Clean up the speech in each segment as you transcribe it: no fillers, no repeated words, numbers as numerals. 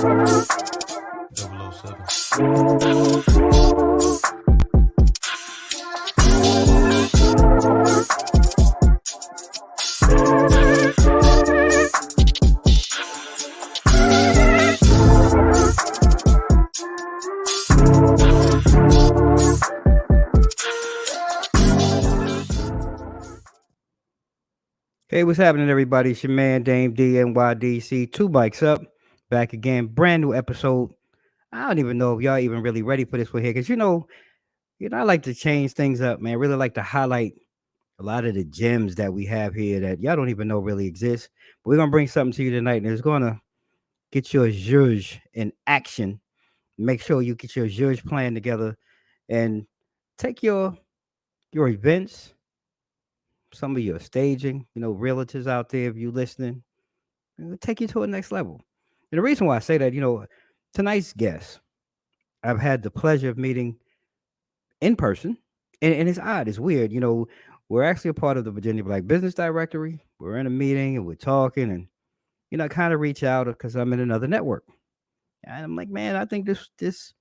007. Hey, what's happening, everybody? It's your man, Dame DNYDC. Two bikes up, back again. Brand new episode. I don't even know if y'all even really ready for this one here, because I like to change things up, man. Really like to highlight a lot of the gems that we have here that y'all don't even know really exist. But we're gonna bring something to you tonight, and it's gonna get your zhuzh in action. Make sure you get your zhuzh plan together and take your events, some of your staging, realtors out there, if you listening, it'll take you to a next level. And the reason why I say that, tonight's guest, I've had the pleasure of meeting in person, and it's odd, it's weird. We're actually a part of the Virginia Black Business Directory. We're in a meeting and we're talking, and I kind of reach out because I'm in another network, and I'm like, man, I think this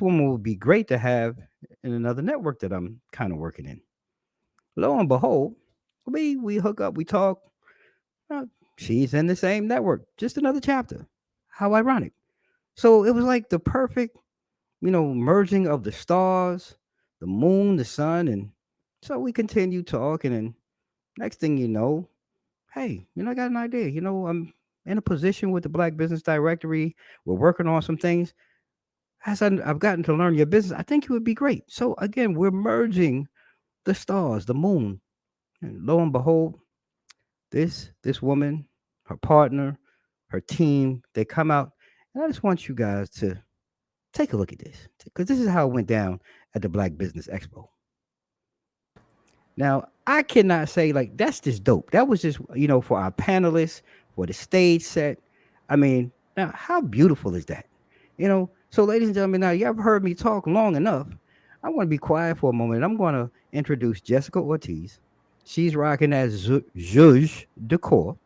woman would be great to have in another network that I'm kind of working in. Lo and behold, we hook up, we talk. uh, she's in the same network, just another chapter. How ironic. So it was like the perfect, merging of the stars, the moon, the sun. And so we continued talking. And next thing you know, hey, I got an idea. I'm in a position with the Black Business Directory. We're working on some things. I've gotten to learn your business, I think it would be great. So again, we're merging the stars, the moon. And lo and behold, this woman, her partner, her team, they come out. And I just want you guys to take a look at this, because this is how it went down at the Black Business Expo. Now, I cannot say like that's just dope. That was just, for our panelists, for the stage set. I mean, now how beautiful is that? So ladies and gentlemen, now you have heard me talk long enough. I want to be quiet for a moment. I'm going to introduce Jessica Ortiz. She's rocking that Zhoosh Decor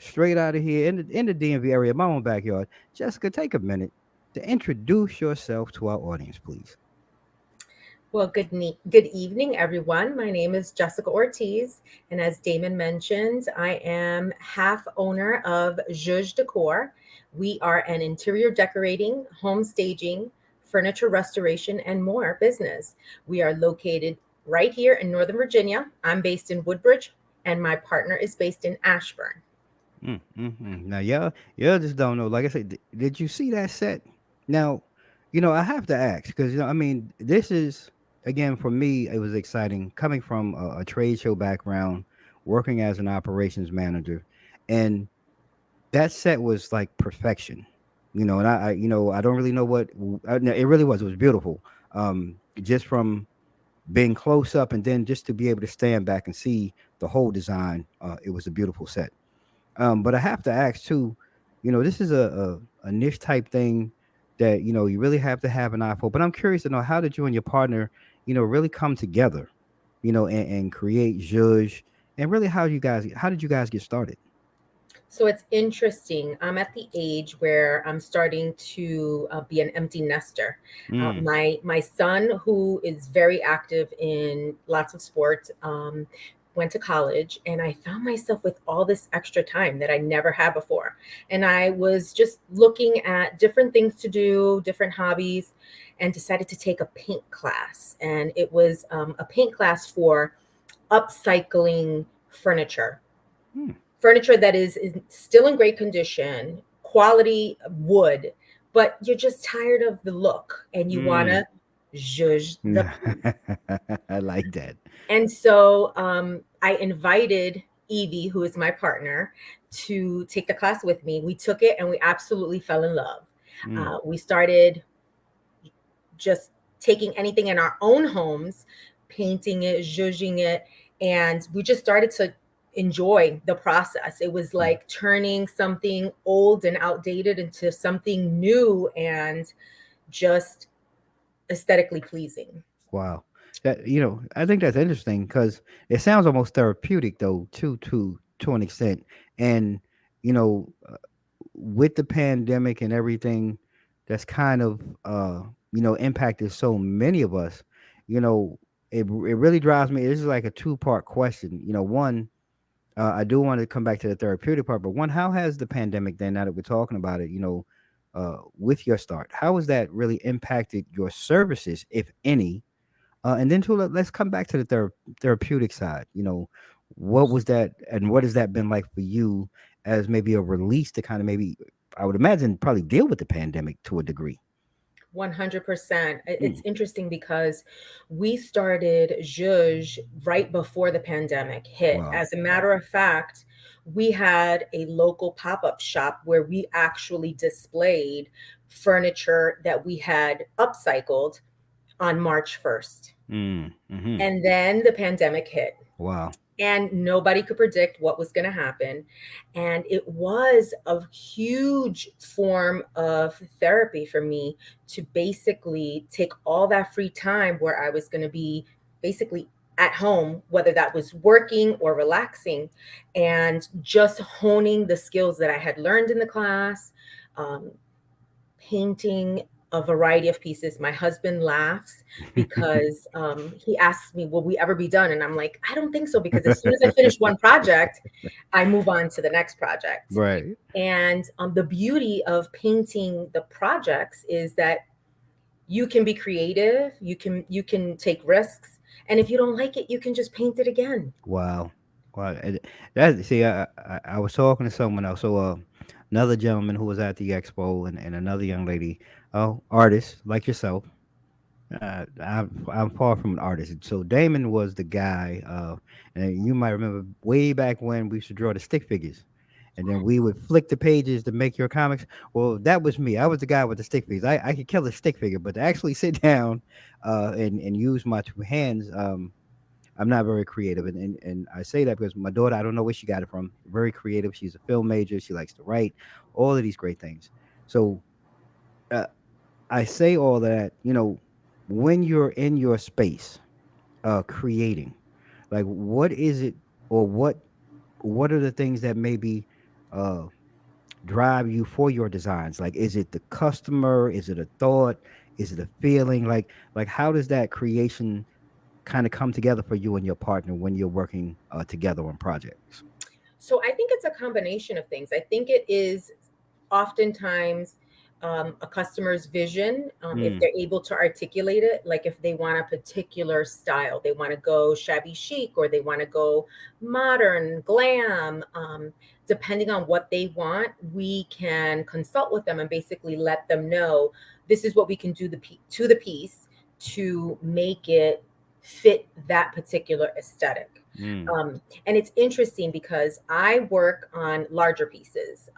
straight out of here in the DMV area, my own backyard. Jessica, take a minute to introduce yourself to our audience, please. Well, good evening, everyone. My name is Jessica Ortiz, and as Damon mentioned, I am half owner of Zhoosh Decor. We are an interior decorating, home staging, furniture restoration, and more business. We are located right here in Northern Virginia. I'm based in Woodbridge, and my partner is based in Ashburn. Now, y'all just don't know. Like I said, did you see that set? Now, I have to ask because I mean, this is again for me. It was exciting coming from a trade show background, working as an operations manager, and that set was like perfection. And I don't really know no, it really was. It was beautiful. Just from being close up, and then just to be able to stand back and see the whole design. It was a beautiful set. But I have to ask too, this is a niche type thing that, you really have to have an eye for. But I'm curious to know, how did you and your partner, really come together, and create Zhuzh, and really how did you guys get started? So it's interesting. I'm at the age where I'm starting to be an empty nester. Mm, My son, who is very active in lots of sports, went to college, and I found myself with all this extra time that I never had before. And I was just looking at different things to do, different hobbies, and decided to take a paint class. And it was a paint class for upcycling furniture mm, furniture that is still in great condition, quality wood, but you're just tired of the look and you want mm. to zhuzh the piece. I like that. And so I invited Evie, who is my partner, to take the class with me. We took it and we absolutely fell in love. Mm, We started just taking anything in our own homes, painting it, zhuzhing it, and we just started to enjoy the process. It was mm. like turning something old and outdated into something new and just aesthetically pleasing. Wow. I think that's interesting because it sounds almost therapeutic though, to an extent. And you know, with the pandemic and everything that's kind of impacted so many of us, you know, it really drives me. This is like a two-part question. One, I do want to come back to the therapeutic part, but one, how has the pandemic then, now that we're talking about it, with your start, how has that really impacted your services, if any? And then two, let's come back to the therapeutic side. What was that, and what has that been like for you as maybe a release to kind of maybe, I would imagine, probably deal with the pandemic to a degree. 100%. It's Mm, interesting because we started Zhoosh right before the pandemic hit. wow. As a matter of fact, we had a local pop up shop where we actually displayed furniture that we had upcycled on March 1st. Mm-hmm. And then the pandemic hit, Wow. and nobody could predict what was going to happen. And it was a huge form of therapy for me to basically take all that free time where I was going to be basically at home, whether that was working or relaxing, and just honing the skills that I had learned in the class. um, Painting a variety of pieces. My husband laughs because he asks me, "Will we ever be done?" And I'm like, "I don't think so," because as soon as I finish one project, I move on to the next project. Right. And the beauty of painting the projects is that you can be creative, you can take risks, and if you don't like it, you can just paint it again. Wow. Wow. That, see, I was talking to someone else. So, another gentleman who was at the expo, and another young lady, artist like yourself. I'm far from an artist. So Damon was the guy, and you might remember way back when we used to draw the stick figures, and then we would flick the pages to make your comics. Well, that was me. I was the guy with the stick figures. I could kill a stick figure, but to actually sit down, and use my two hands, I'm not very creative. And I say that because my daughter, I don't know where she got it from. Very creative. She's a film major. She likes to write. All of these great things. So. Uh, I say all that, when you're in your space, creating, like, what is it, or what are the things that maybe uh drive you for your designs? Like, is it the customer? Is it a thought? Is it a feeling? Like how does that creation kind of come together for you and your partner when you're working together on projects? So I think it's a combination of things. I think it is oftentimes a customer's vision, if Mm, they're able to articulate it, like if they want a particular style, they want to go shabby chic or they want to go modern, glam. Depending on what they want, we can consult with them and basically let them know this is what we can do to the piece to make it fit that particular aesthetic. mm, And it's interesting because I work on larger pieces,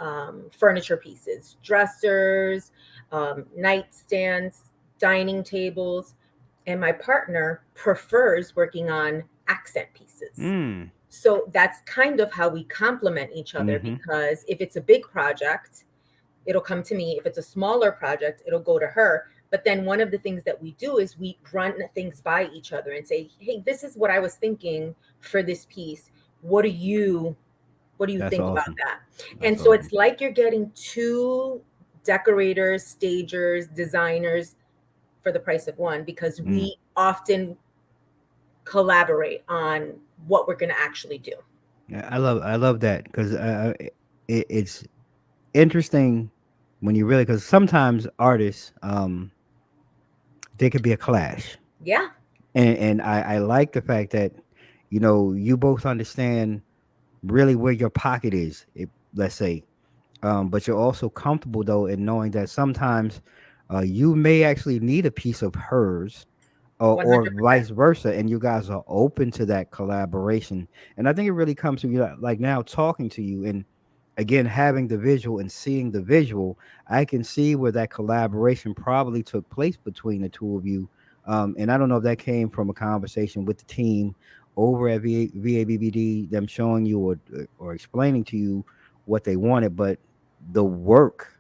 furniture pieces, dressers, nightstands, dining tables, and my partner prefers working on accent pieces. mm, So that's kind of how we complement each other, mm-hmm. because if it's a big project, it'll come to me. If it's a smaller project, it'll go to her. But then one of the things that we do is we run things by each other and say, "Hey, this is what I was thinking for this piece. What do you what do you That's think about awesome. that?" And That's so it's awesome. like you're getting two decorators, stagers, designers for the price of one, because Mm. we often collaborate on what we're going to actually do. Yeah, I love that because it's interesting when you really, because sometimes artists, they could be a clash, Yeah, and I like the fact that you both understand really where your pocket is, let's say, but you're also comfortable though in knowing that sometimes you may actually need a piece of hers, or 100%. vice versa, and you guys are open to that collaboration. And I think it really comes to you, like now talking to you, and again having the visual and seeing the visual, I can see where that collaboration probably took place between the two of you. And I don't know if that came from a conversation with the team over at VABBD, them showing you, or explaining to you what they wanted, but the work,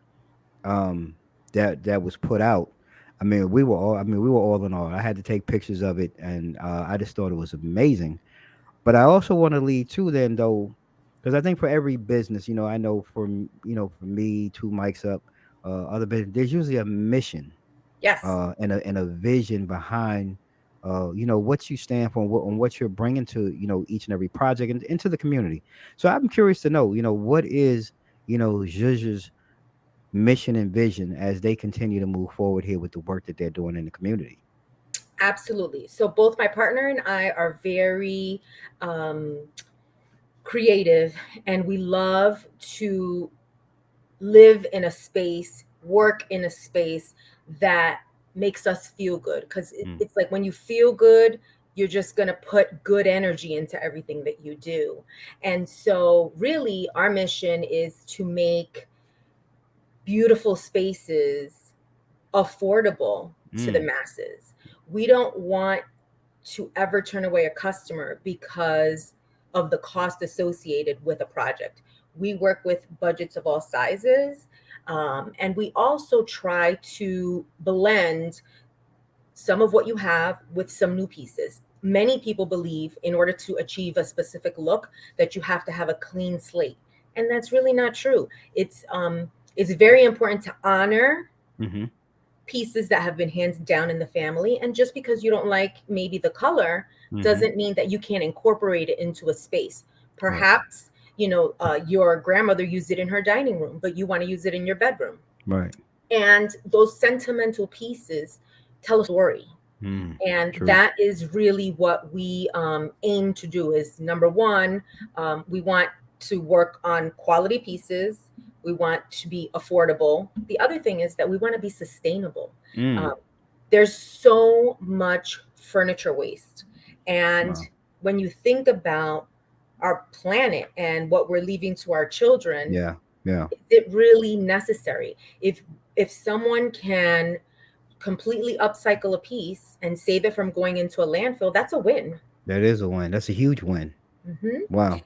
um, that was put out. I mean, we were all in all. I had to take pictures of it, and I just thought it was amazing. But I also want to lead to then though. Because I think for every business, I know for me, two mics up, other business, there's usually a mission, Yes, and a vision behind, what you stand for, and what you're bringing to, each and every project and into the community. So I'm curious to know, what is, Zhuzh's mission and vision as they continue to move forward here with the work that they're doing in the community. absolutely. So both my partner and I are very um, creative, and we love to live in a space, work in a space that makes us feel good. Because Mm. it's like when you feel good, you're just going to put good energy into everything that you do. And so, really, our mission is to make beautiful spaces affordable to the Mm. masses. We don't want to ever turn away a customer because of the cost associated with a project. We work with budgets of all sizes. And we also try to blend some of what you have with some new pieces. Many people believe in order to achieve a specific look that you have to have a clean slate. And that's really not true. It's very important to honor Mm-hmm. pieces that have been handed down in the family. And just because you don't like maybe the color Mm-hmm. doesn't mean that you can't incorporate it into a space. Right. Perhaps, your grandmother used it in her dining room, but you want to use it in your bedroom. Right. And those sentimental pieces tell a story. Mm. And True. that is really what we aim to do is number one, we want to work on quality pieces. We want to be affordable. The other thing is that we want to be sustainable. Mm. um, there's so much furniture waste, and Wow. when you think about our planet and what we're leaving to our children, Yeah. Yeah. is it really necessary? If someone can completely upcycle a piece and save it from going into a landfill, that's a win. That is a win. That's a huge win. Hmm. Wow.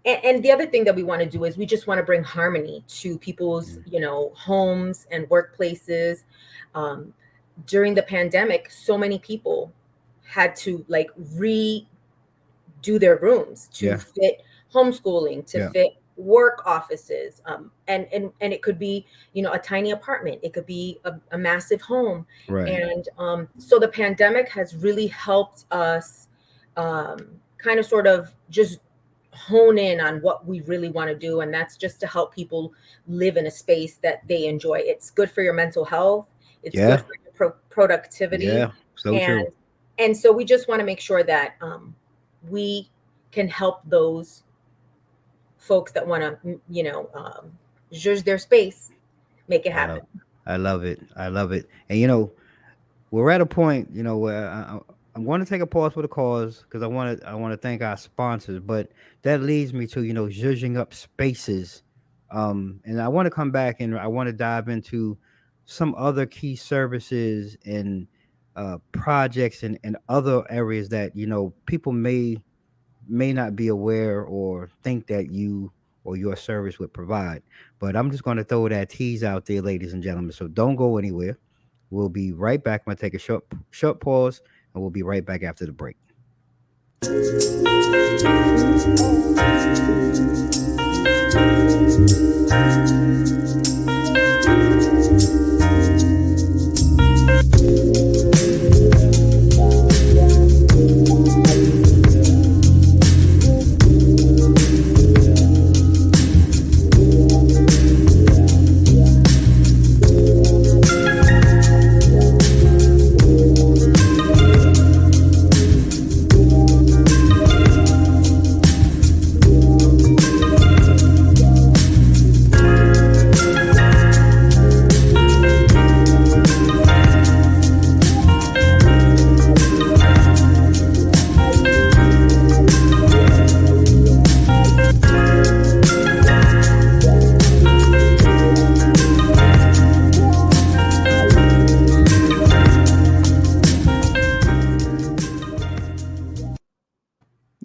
And the other thing that we want to do is we just want to bring harmony to people's, Mm. homes and workplaces. Um, During the pandemic, so many people had to like redo their rooms to Yeah. fit homeschooling, to Yeah. fit work offices, and it could be, a tiny apartment, it could be a massive home. Right. And so the pandemic has really helped us kind of sort of just hone in on what we really want to do, and that's just to help people live in a space that they enjoy. It's good for your mental health, it's good Yeah. for your productivity. Yeah. So and true. and so we just want to make sure that we can help those folks that want to, zhuzh their space, make it I love. happen. I love it. I love it. And we're at a point, where I'm going to take a pause for the cause because I want to thank our sponsors, but that leads me to zhuzhing up spaces, and I want to come back and I want to dive into some other key services and projects and other areas that people may not be aware or think that you or your service would provide. But I'm just going to throw that tease out there, ladies and gentlemen. So don't go anywhere. We'll be right back. I'm going to take a short pause, and we'll be right back after the break.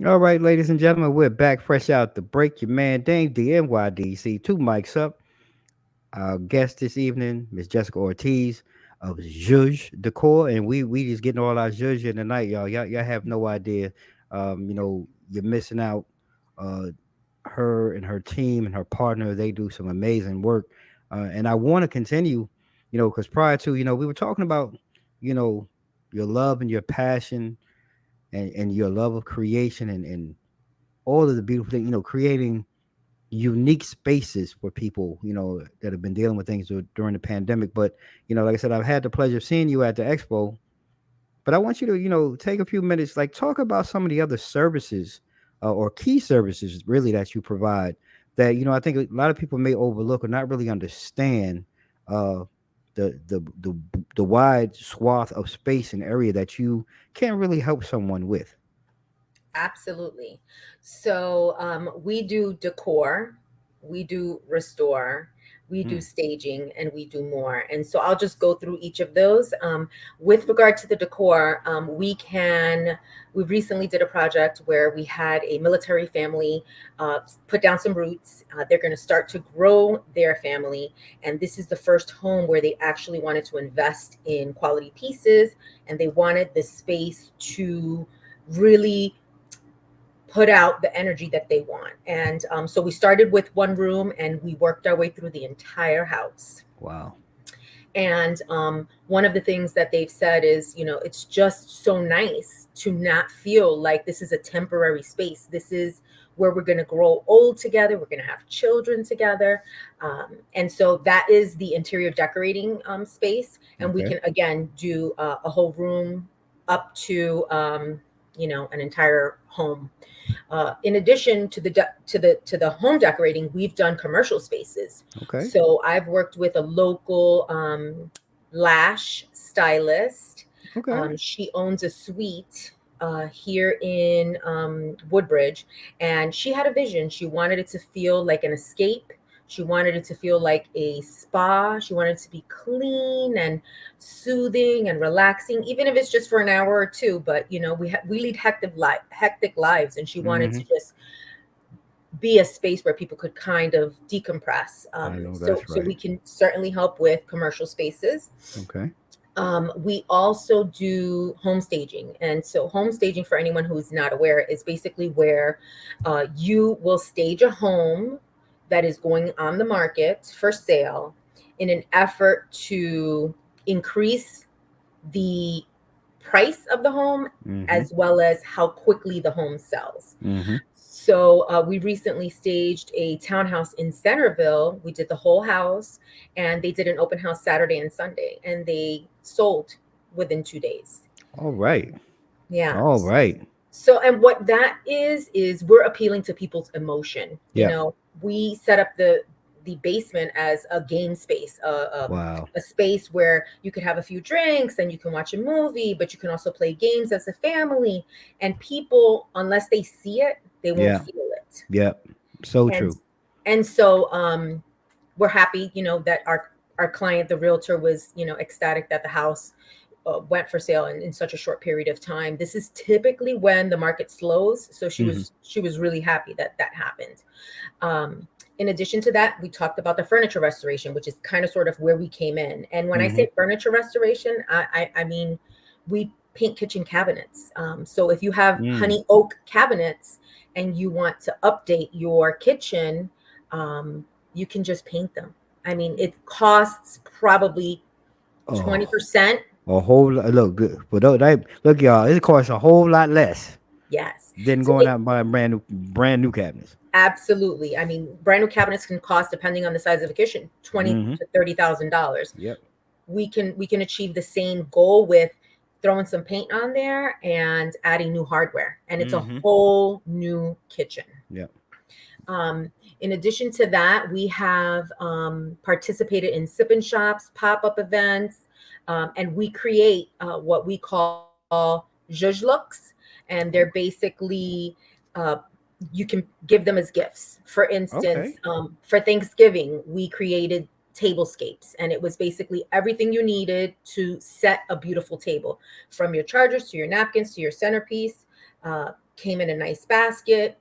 All right, ladies and gentlemen, we're back fresh out the break. Your man Dame DNYDC, two mics up. Our guest this evening, Miss Jessica Ortiz of Zhoosh Decor, and we just getting all our zhuzh in tonight, y'all. Y'all have no idea. You're missing out. Uh, her and her team and her partner, they do some amazing work. And I want to continue, because prior to, we were talking about, you know, your love and your passion and your love of creation and all of the beautiful things, creating unique spaces for people, that have been dealing with things during the pandemic. But, like I said, I've had the pleasure of seeing you at the expo, but I want you to, take a few minutes, like talk about some of the other services or key services really that you provide that, I think a lot of people may overlook or not really understand uh, the wide swath of space and area that you can really help someone with. Absolutely. So we do decor, we do restore, we do Mm, staging, and we do more. And so I'll just go through each of those. With regard to the decor, we recently did a project where we had a military family put down some roots. They're going to start to grow their family. And this is the first home where they actually wanted to invest in quality pieces, and they wanted the space to really put out the energy that they want. And so we started with one room and we worked our way through the entire house. wow. And one of the things that they've said is, it's just so nice to not feel like this is a temporary space. This is where we're going to grow old together. We're going to have children together. And so that is the interior decorating space. And we Okay. can, again, do a whole room up to, an entire home. In addition to the home decorating, we've done commercial spaces. Okay. So I've worked with a local lash stylist. Okay. She owns a suite here in Woodbridge, and she had a vision. She wanted it to feel like an escape. She wanted it to feel like a spa. She wanted it to be clean and soothing and relaxing, even if it's just for an hour or two. But we lead hectic lives, and she wanted Hmm. to just be a space where people could kind of decompress. I know So that's we right. can certainly help with commercial spaces. Okay. We also do home staging. And so, home staging, for anyone who's not aware, is basically where you will stage a home that is going on the market for sale in an effort to increase the price of the home Hmm. as well as how quickly the home sells. Hmm. So we recently staged a townhouse in Centerville. We did the whole house, and they did an open house Saturday and Sunday, and they sold within 2 days. All right. Yeah. All right. So, and what that is we're appealing to people's emotion. Yeah. We set up the basement as a game space, Wow. a space where you could have a few drinks and you can watch a movie, but you can also play games as a family. And people, unless they see it, they won't Yeah. feel it. Yeah. So And true. so we're happy, that our client, the realtor, was ecstatic that the house went for sale in such a short period of time. This is typically when the market slows, so Hmm. she was really happy that that happened. In addition to that, we talked about the furniture restoration, which is kind of sort of where we came in. And when I Hmm. say furniture restoration, I mean we paint kitchen cabinets. So if you have Mm. honey oak cabinets and you want to update your kitchen, you can just paint them. I mean, it costs probably Oh, 20%. a whole lot. Look good, but look, y'all. It costs a whole lot less Yes. than So going it out and buying brand new cabinets. absolutely. I mean, brand new cabinets can cost, depending on the size of the kitchen, twenty Hmm. to $30,000. Yep. We can achieve the same goal with throwing some paint on there and adding new hardware, and it's a Hmm. whole new kitchen. Yep. Um, in addition to that, we have participated in sip and shops, pop-up events, and we create what we call zhuzh looks, and they're basically uh, you can give them as gifts. For instance, Okay. for Thanksgiving, we created tablescapes, and it was basically everything you needed to set a beautiful table, from your chargers to your napkins to your centerpiece. Came in a nice basket,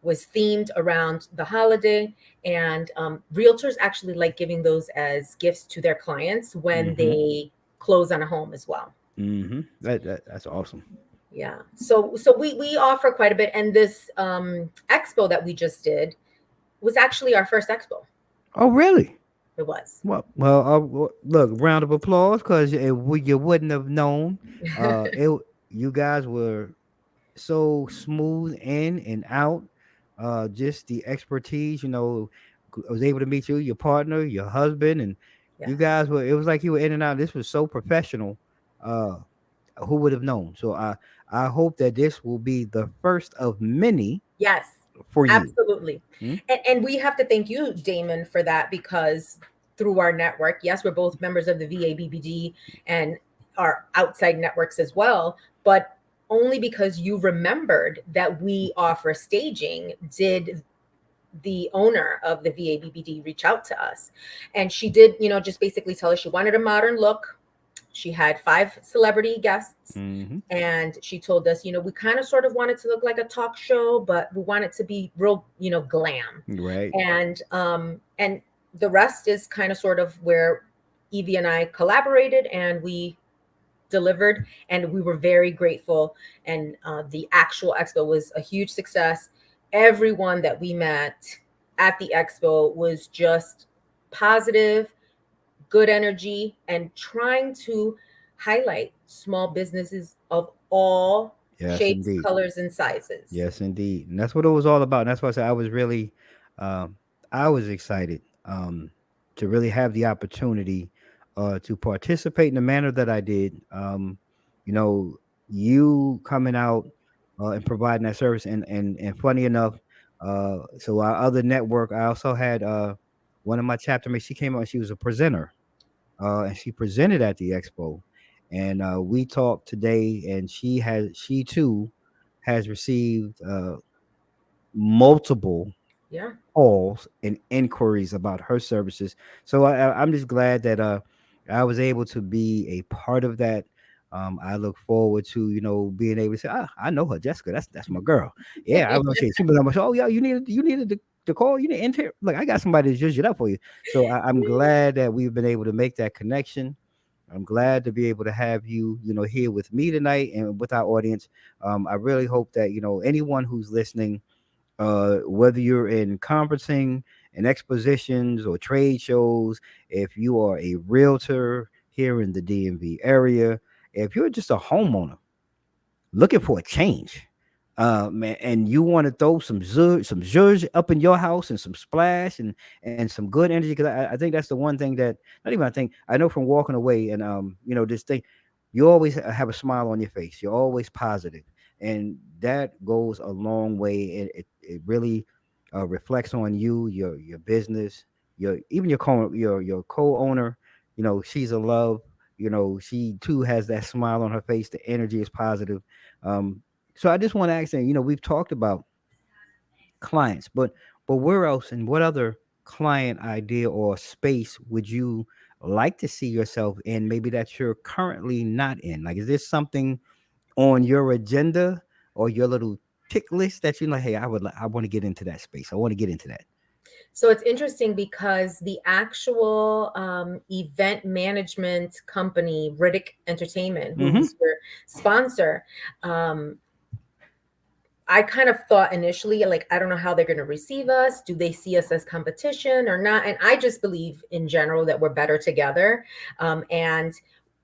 was themed around the holiday, and realtors actually like giving those as gifts to their clients when Hmm. they close on a home as well. That's awesome. Yeah. So we offer quite a bit. And this expo that we just did, was actually our first expo. Oh, really? It was. Look, round of applause, because you wouldn't have known. You guys were so smooth in and out. Just the expertise, I was able to meet you, your partner, your husband, and you Yes. guys were. It was like you were in and out. This was so professional. Uh, who would have known? So I hope that this will be the first of many Yes, for you. absolutely. Hmm? And we have to thank you, Damon, for that because through our network, yes, we're both members of the VABBD and our outside networks as well, but only because you remembered that we offer staging did the owner of the VABBD reach out to us. And she did, just basically tell us she wanted a modern look. She had five celebrity guests, Mm-hmm. and she told us, we kind of sort of wanted to look like a talk show, but we want it to be real, glam. Right. And the rest is kind of sort of where Evie and I collaborated and we delivered, and we were very grateful. And the actual expo was a huge success. Everyone that we met at the expo was just positive, good energy, and trying to highlight small businesses of all Yes, shapes, indeed. colors, and sizes. Yes, indeed. And that's what it was all about. And that's why I said um, I was excited to really have the opportunity to participate in the manner that I did. You know, you coming out and providing that service, and funny enough, so our other network, I also had one of my chapter mates. She came out. And she was a presenter, and she presented at the expo, and we talked today, and she too has received multiple Yeah. calls and inquiries about her services. So I'm just glad that I was able to be a part of that. I look forward to being able to say, I know her, Jessica. That's my girl. Yeah, I was she was like, oh yeah, you needed the call. You need enter. Look, I got somebody to judge it up for you. So I'm glad that we've been able to make that connection. I'm glad to be able to have you, here with me tonight and with our audience. I really hope that anyone who's listening, whether you're in conferencing and expositions or trade shows, if you are a realtor here in the DMV area, if you're just a homeowner looking for a change, man, and you want to throw some zhuzh up in your house and some splash and some good energy, because I think that's the one thing that, not even I think, I know from walking away, and this thing, you always have a smile on your face. You're always positive, and that goes a long way. It really reflects on you, your business, your co-owner. She's a love. She too has that smile on her face. The energy is positive. um, so I just want to ask you, we've talked about clients, but where else and what other client idea or space would you like to see yourself in, maybe that you're currently not in? Like, is there something on your agenda or your little tick list that you're like, hey, I want to get into that space. I want to get into that. So it's interesting because the actual event management company, Riddick Entertainment, Mm-hmm. who's your sponsor, um, I kind of thought initially, like, I don't know how they're going to receive us. Do they see us as competition or not? And I just believe in general that we're better together. And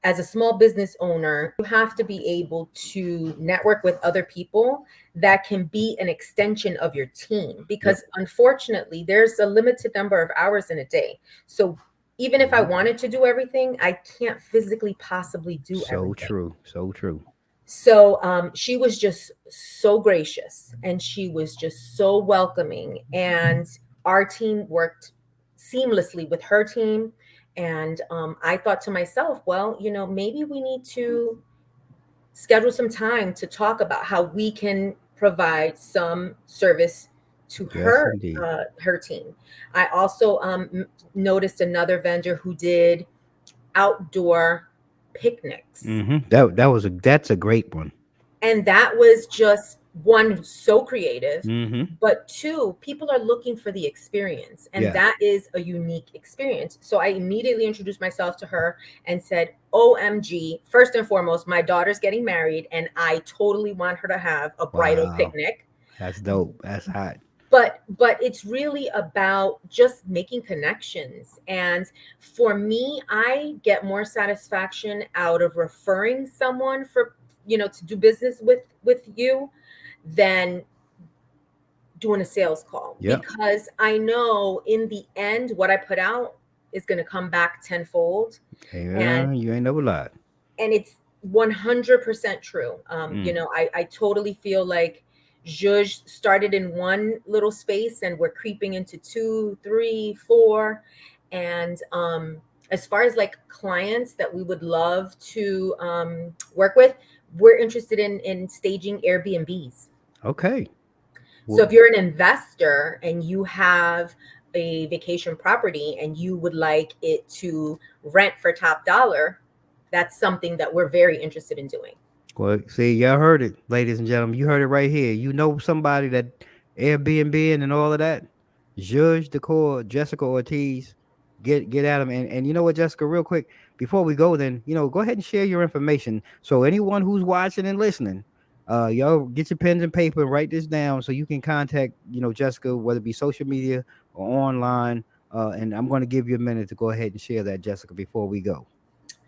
as a small business owner, you have to be able to network with other people that can be an extension of your team Yep. because unfortunately, there's a limited number of hours in a day. So even if I Mhm. wanted to do everything, I can't physically possibly do So everything. true. So true. So she was just so gracious and she was just so welcoming. And our team worked seamlessly with her team. And I thought to myself, well, maybe we need to schedule some time to talk about how we can provide some service to Yes, her indeed. her team. I also noticed another vendor who did outdoor picnics. That's a great one. And that was just one, so creative, Mm-hmm. but two, people are looking for the experience, and Yeah. that is a unique experience. So I immediately introduced myself to her and said, OMG, first and foremost, my daughter's getting married, and I totally want her to have a bridal Wow. picnic. That's dope. That's hot. but it's really about just making connections. And for me, I get more satisfaction out of referring someone for, to do business with you than doing a sales call, Yep. because I know in the end what I put out is going to come back tenfold. and Yeah, you ain't never lied. and it's 100% true. Mm. I totally feel like Zhoosh started in one little space and we're creeping into two, three, four. And as far as like clients that we would love to work with, we're interested in staging Airbnbs. Okay. So Well, if you're an investor and you have a vacation property and you would like it to rent for top dollar, that's something that we're very interested in doing. well, see, y'all heard it, ladies and gentlemen. You heard it right here. You know somebody that Airbnb and all of that. Zhoosh Decor, Jessica Ortiz, get at them. And you know what, Jessica, real quick before we go, then go ahead and share your information. So anyone who's watching and listening, y'all get your pens and paper and write this down so you can contact Jessica, whether it be social media or online. And I'm going to give you a minute to go ahead and share that, Jessica, before we go.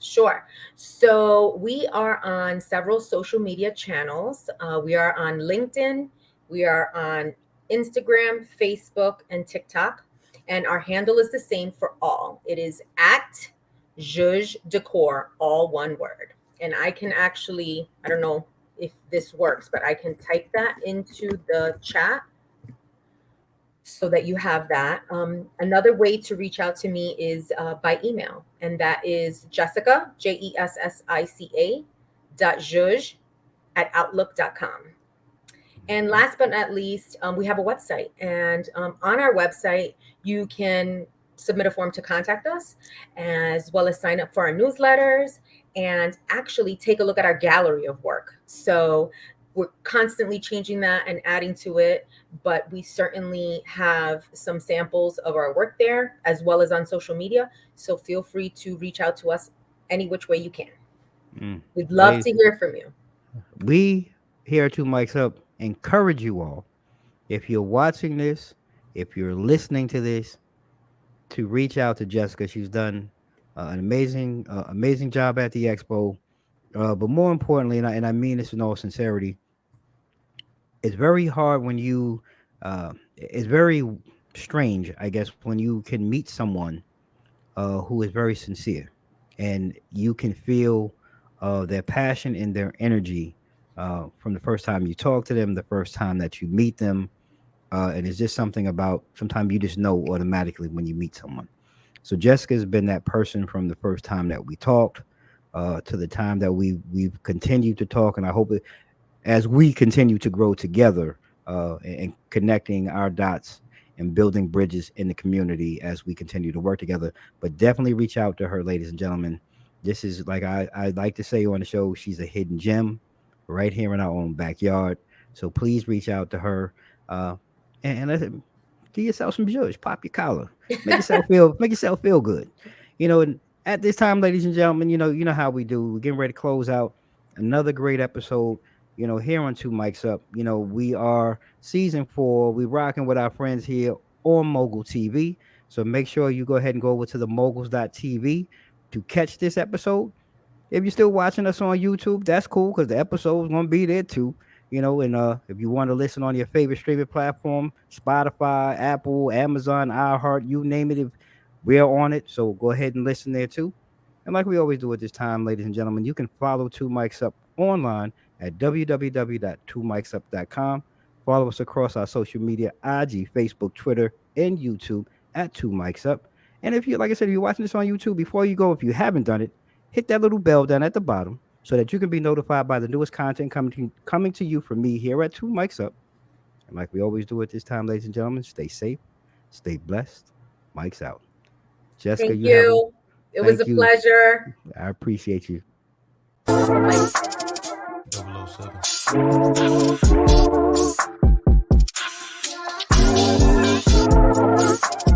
Sure. So we are on several social media channels. We are on LinkedIn, we are on Instagram, Facebook, and TikTok. And our handle is the same for all. It is at Zhoosh Decor, all one word. And I can actually, I don't know if this works, but I can type that into the chat so that you have that. Another way to reach out to me is by email, and that is Jessica, Jessica, .zhoosh at outlook.com. And Okay. last but not least, we have a website. And on our website, you can submit a form to contact us, as well as sign up for our newsletters and actually take a look at our gallery of work. So we're constantly changing that and adding to it, but we certainly have some samples of our work there, as well as on social media. So feel free to reach out to us any which way you can. Mm. We'd love Ladies, to hear from you. we here at Two Mics Up encourage you all, if you're watching this, if you're listening to this, to reach out to Jessica. She's done an amazing job at the expo. But more importantly, and I mean this in all sincerity, it's very hard when it's very strange, I guess, when you can meet someone who is very sincere, and you can feel their passion and their energy from the first time you talk to them, the first time that you meet them. And it's just something about, sometimes you just know automatically when you meet someone. So Jessica's been that person from the first time that we talked to the time that we've continued to talk, and I hope as we continue to grow together and connecting our dots and building bridges in the community as we continue to work together. But definitely reach out to her, ladies and gentlemen. This is, like I like to say on the show, she's a hidden gem right here in our own backyard. So please reach out to her uh, and do yourself some judge, pop your collar, make yourself feel good. And at this time, ladies and gentlemen, you know how we do. We're getting ready to close out another great episode. Here on Two Mics Up, we are season 4. We rocking with our friends here on Mogul TV. So make sure you go ahead and go over to the moguls.tv to catch this episode. If you're still watching us on YouTube, that's cool because the episode's gonna be there too. And if you want to listen on your favorite streaming platform, Spotify, Apple, Amazon, iHeart, you name it, if we're on it. So go ahead and listen there too. And like we always do at this time, ladies and gentlemen, you can follow Two Mics Up online at www.twomicsup.com. Follow us across our social media, IG, Facebook, Twitter, and YouTube at Two Mics Up. And if you, like I said, if you're watching this on YouTube, before you go, if you haven't done it, hit that little bell down at the bottom so that you can be notified by the newest content coming to you from me here at Two Mics Up. And like we always do at this time, ladies and gentlemen, stay safe, stay blessed. Mics out. Jessica, Thank you have a you. It was a thank you. pleasure. I appreciate you. Bye bye. 007.